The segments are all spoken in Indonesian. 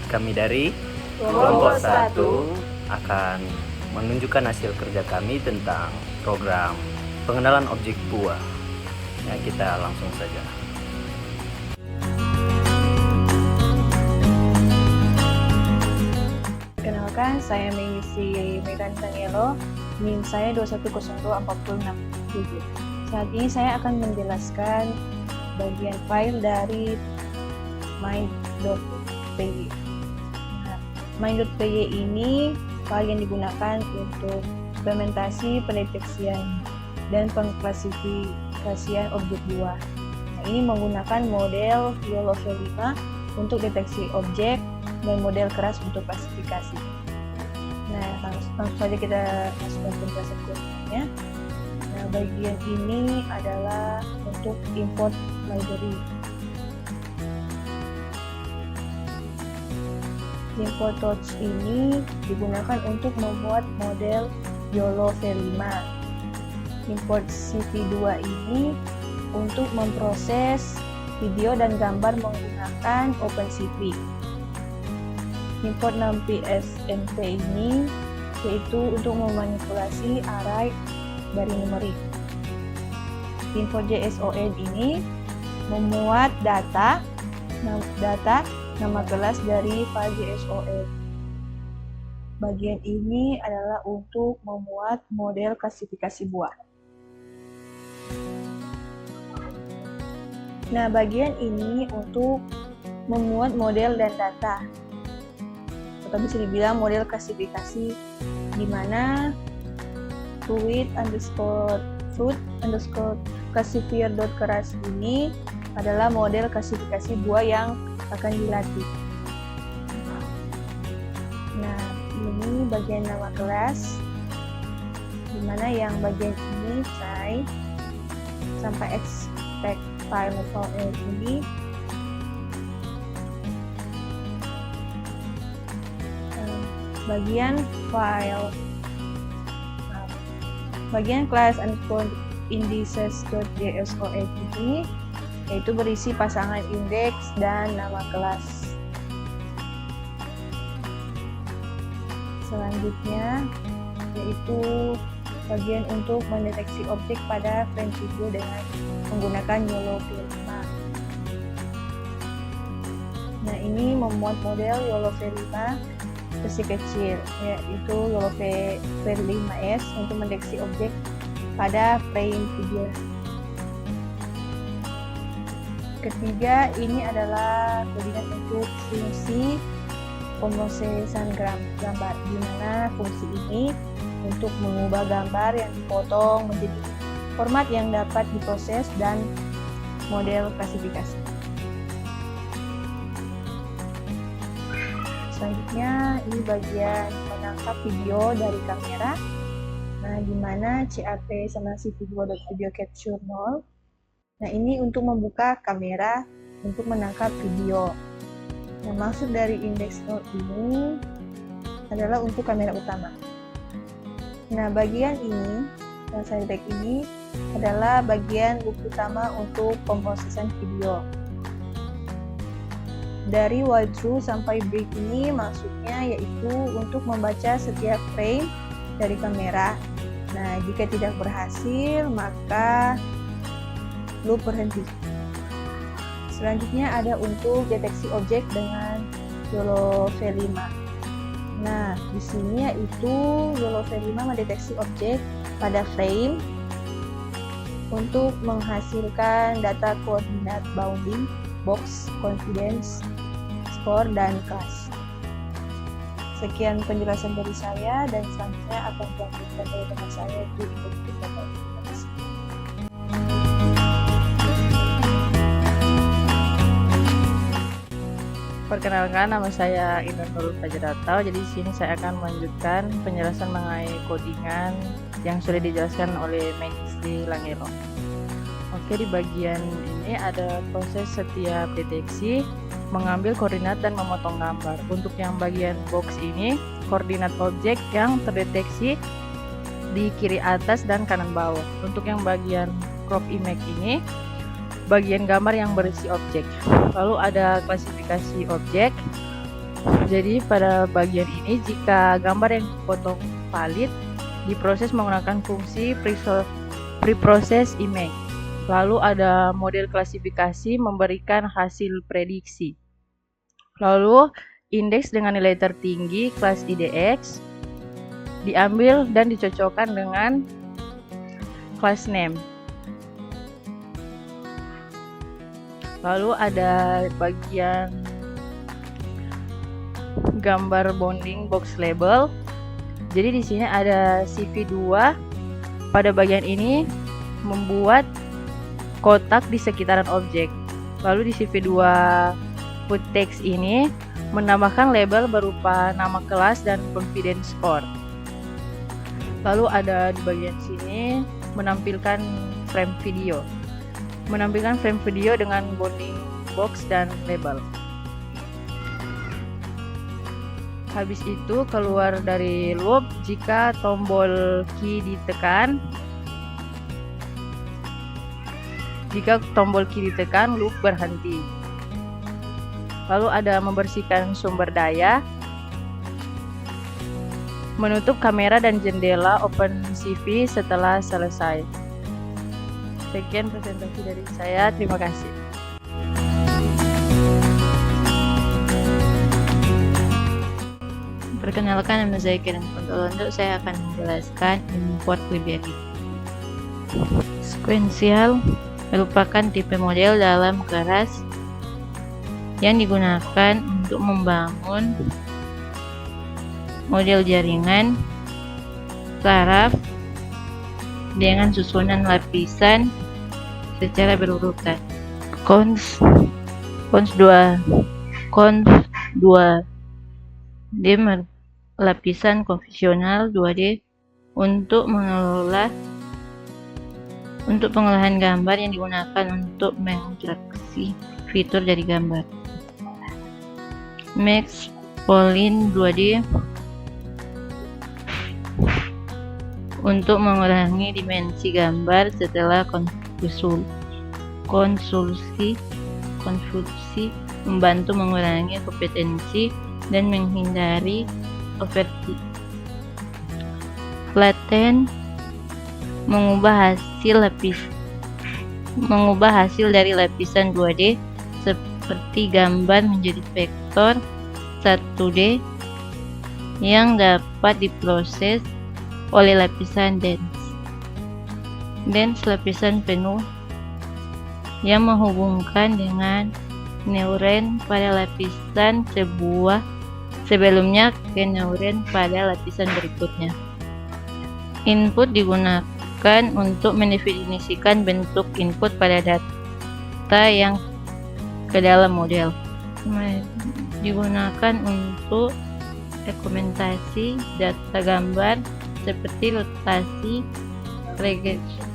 Kami dari Kelompok 1 akan menunjukkan hasil kerja kami tentang program pengenalan objek buah. Ya, kita langsung saja. Perkenalkan, saya mengisi Medan Danielo, NIM saya 21024677. Saat ini saya akan menjelaskan bagian file dari main.py. Nah, main.py ini file yang digunakan untuk implementasi pendeteksian dan pengklasifikasian objek buah. Nah, ini menggunakan model YOLO V5 untuk deteksi objek dan model keras untuk klasifikasi. Nah, langsung saja kita masukkan penjelasan kodenya. Nah, bagian ini adalah untuk import library. Import touch ini digunakan untuk membuat model YOLO V5. Import CV2 ini untuk memproses video dan gambar menggunakan OpenCV. Import 6PSNP ini yaitu untuk memanipulasi array dari numerik. Import JSON ini memuat data nama kelas dari file JSON. Bagian ini adalah untuk memuat model klasifikasi buah. Nah, bagian ini untuk memuat model dan data, atau bisa dibilang model klasifikasi, di mana fruit_classifier.keras ini adalah model klasifikasi buah yang akan dilatih. Nah, ini bagian nama kelas, di mana yang bagian ini try sampai expect file ini bagian file bagian class indices.json ini yaitu berisi pasangan indeks dan nama kelas. Selanjutnya yaitu bagian untuk mendeteksi objek pada frame video dengan menggunakan YOLO V5. Nah, ini memuat model YOLO V5 versi kecil, yaitu YOLO V5S untuk mendeteksi objek pada frame video. Ketiga, ini adalah kodikan untuk fungsi pemrosesan gambar, di mana fungsi ini untuk mengubah gambar yang dipotong menjadi format yang dapat diproses dan model klasifikasi. Selanjutnya, ini bagian menangkap video dari kamera. Nah, di mana CAP sama CV2.video capture 0. Nah, ini untuk membuka kamera untuk menangkap video. Nah, maksud dari index 0 ini adalah untuk kamera utama. Nah, bagian ini, yang saya tag ini adalah bagian loop utama untuk pemrosesan video. Dari while true sampai break ini maksudnya yaitu untuk membaca setiap frame dari kamera. Nah, jika tidak berhasil, maka loop berhenti. Selanjutnya ada untuk deteksi objek dengan YOLO V5. Nah, di sini yaitu YOLO V5 mendeteksi objek pada frame untuk menghasilkan data koordinat bounding, box, confidence, score, dan class. Sekian penjelasan dari saya, dan selanjutnya akan dilanjutkan oleh teman saya yaitu Ibu Data. Perkenalkan, nama saya Indah Nurul Fajratau. Jadi di sini saya akan melanjutkan penjelasan mengenai codingan yang sudah dijelaskan oleh Menisi Langelo. Oke, di bagian ini ada proses setiap deteksi, mengambil koordinat dan memotong gambar. Untuk yang bagian box ini, koordinat objek yang terdeteksi di kiri atas dan kanan bawah. Untuk yang bagian crop image ini, bagian gambar yang berisi objek. Lalu ada klasifikasi objek, Jadi pada bagian ini, jika gambar yang dipotong valid, diproses menggunakan fungsi preprocess image. Lalu ada model klasifikasi memberikan hasil prediksi. Lalu indeks dengan nilai tertinggi kelas IDX diambil dan dicocokkan dengan class name. Lalu ada bagian gambar bounding box label. Jadi di sini ada CV2. Pada bagian ini membuat kotak di sekitaran objek. Lalu di CV2 put text ini menambahkan label berupa nama kelas dan confidence score. Lalu ada di bagian sini menampilkan frame video. Menampilkan frame video dengan bounding box dan label. Habis itu keluar dari loop jika tombol key ditekan. Jika tombol key ditekan, loop berhenti. Lalu ada membersihkan sumber daya, menutup kamera dan jendela OpenCV setelah selesai. Sekian presentasi dari saya, terima kasih. Perkenalkan, nama saya Kiran Pontolondo. Saya akan menjelaskan import library. Sequential merupakan tipe model dalam keras yang digunakan untuk membangun model jaringan saraf dengan susunan lapisan secara berurutan. Cons 2D lapisan konvensional 2D untuk pengolahan gambar yang digunakan untuk mengekstraksi fitur dari gambar. Max Polyline 2D untuk mengurangi dimensi gambar setelah konvolusi, membantu mengurangi kompetensi dan menghindari overfit. Flatten mengubah hasil dari lapisan 2D seperti gambar menjadi vektor 1D yang dapat diproses oleh lapisan dense lapisan penuh yang menghubungkan dengan neuron pada lapisan sebelumnya ke neuron pada lapisan berikutnya. Input digunakan untuk mendefinisikan bentuk input pada data yang ke dalam model. Digunakan untuk rekomendasi data gambar seperti rotasi,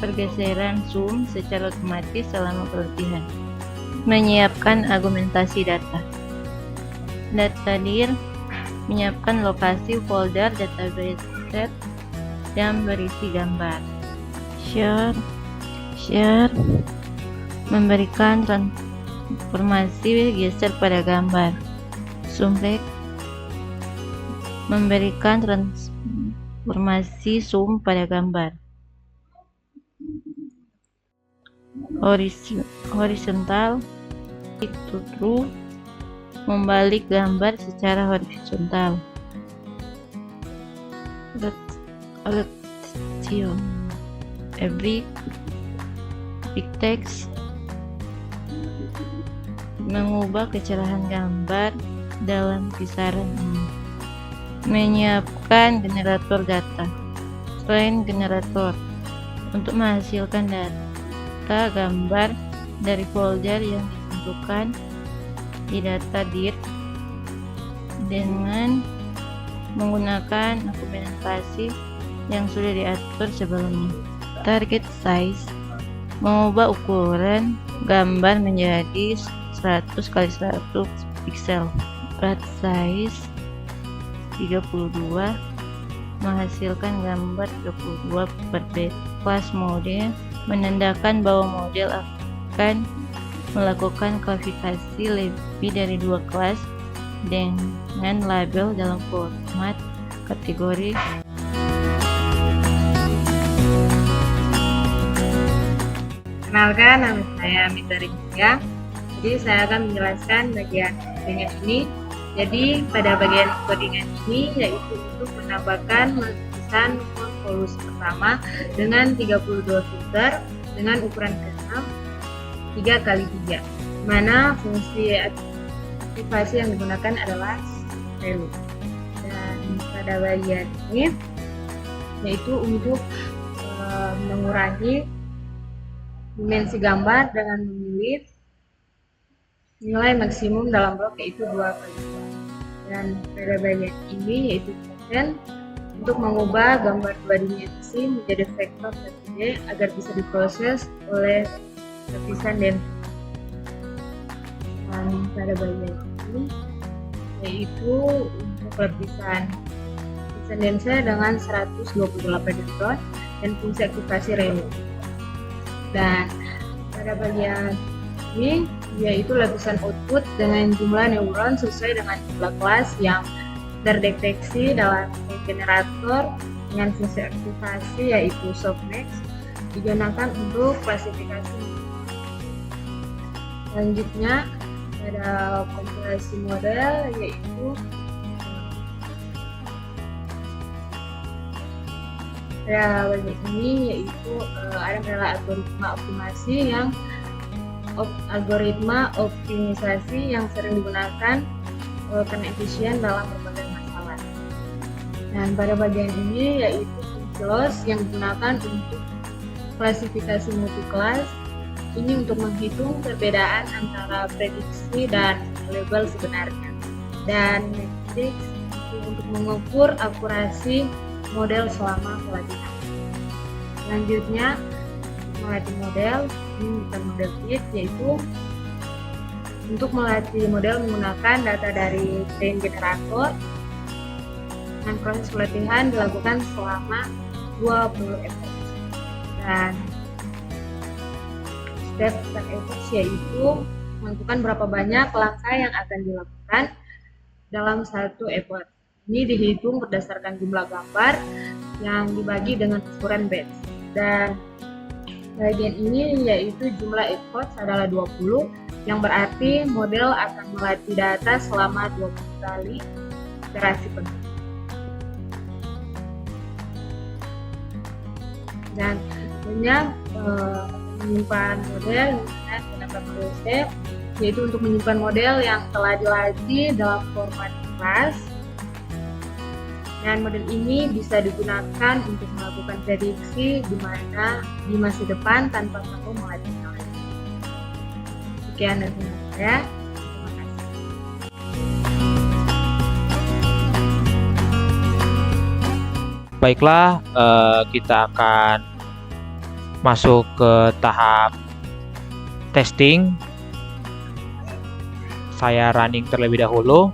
pergeseran zoom secara otomatis selama pelatihan. Menyiapkan argumentasi data. Data dir menyiapkan lokasi folder database set yang berisi gambar. Share memberikan transformasi geser pada gambar. Summate memberikan transformasi zoom pada gambar. Horizontal to true membalik gambar secara horizontal. Rotation every big text mengubah kecerahan gambar dalam kisaran ini. Menyiapkan generator data. Selain generator untuk menghasilkan data gambar dari folder yang ditentukan di data dir dengan menggunakan argumentasi yang sudah diatur sebelumnya. Target size mengubah ukuran gambar menjadi 100 x 100 pixel. Part size 32 menghasilkan gambar 32 per bit. Class mode menandakan bahwa model akan melakukan klasifikasi lebih dari 2 kelas dengan label dalam format kategori. Kenalkan, nama saya Mita Rizkia. Jadi saya akan menjelaskan bagian codingan ini. Jadi pada bagian codingan ini yaitu untuk menambahkan lapisan konvolusi pertama dengan 32 filter dengan ukuran ke-6 3x3, mana fungsi aktivasi yang digunakan adalah prelude. Dan pada bagian ini yaitu untuk mengurangi dimensi gambar dengan memilih nilai maksimum dalam blok yaitu 2x2. Dan pada bagian ini yaitu content untuk mengubah gambar 2 dimensi menjadi vektor 1D agar bisa diproses oleh lapisan densa. Dan pada bagian ini yaitu untuk lapisan densa dengan 128 newton dan fungsi aktivasi reload. Dan pada bagian ini yaitu lapisan output dengan jumlah neuron sesuai dengan jumlah kelas yang terdeteksi dalam generator dengan fungsi aktivasi yaitu softmax digunakan untuk klasifikasi. Selanjutnya ada kompilasi model yaitu pada bagian ini yaitu adalah algoritma optimisasi yang sering digunakan karena efisien dalam berbagai masalah. Dan pada bagian ini yaitu fungsi loss yang digunakan untuk klasifikasi multi-kelas. Ini untuk menghitung perbedaan antara prediksi dan label sebenarnya. Dan matrix untuk mengukur akurasi model selama pelatihan. Selanjutnya melatih model, ini bukan model fit, yaitu untuk melatih model menggunakan data dari train generator. Dan proses pelatihan dilakukan selama 20 episode. Dan step yaitu menentukan berapa banyak langkah yang akan dilakukan dalam satu effort. Ini dihitung berdasarkan jumlah gambar yang dibagi dengan ukuran batch. Dan bagian ini yaitu jumlah effort adalah 20, yang berarti model akan melatih data selama 20 kali iterasi penuh. Dan tentunya menyimpan model dengan beberapa step, yaitu untuk menyimpan model yang telah dilatih dalam format kelas. Dan model ini bisa digunakan untuk melakukan prediksi di masa depan tanpa perlu melatih lagi. Sekian dari saya. Terima kasih. Baiklah, kita akan masuk ke tahap testing. Saya running terlebih dahulu.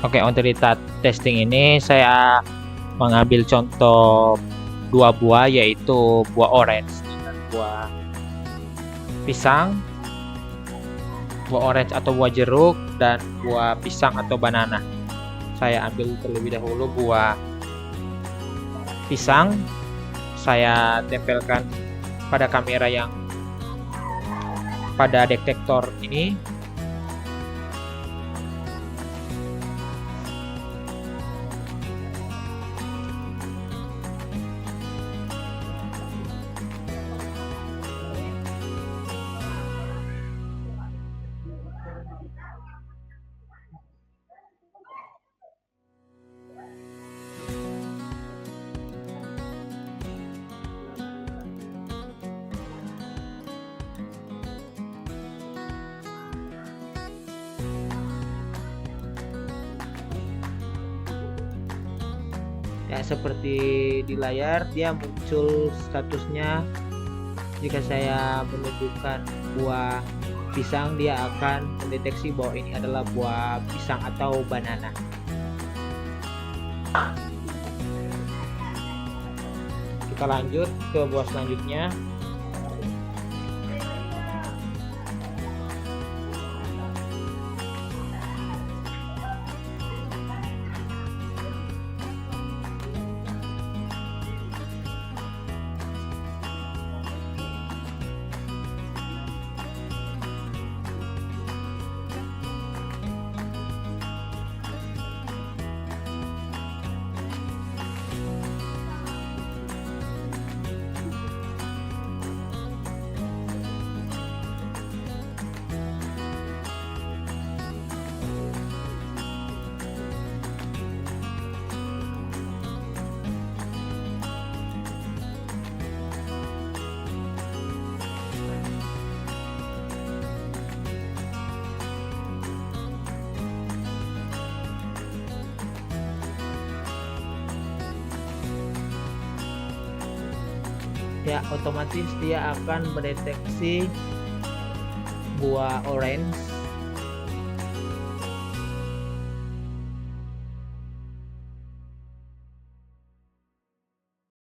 Oke, untuk di tahap testing ini saya mengambil contoh 2 buah, yaitu buah orange dan buah pisang, buah orange atau buah jeruk, dan buah pisang atau banana. Saya ambil terlebih dahulu buah pisang. Saya tempelkan pada kamera yang pada detektor ini. Ya, seperti di layar dia muncul statusnya. Jika saya menunjukkan buah pisang, dia akan mendeteksi bahwa ini adalah buah pisang atau banana. Kita lanjut ke buah selanjutnya. ya otomatis dia akan mendeteksi buah orange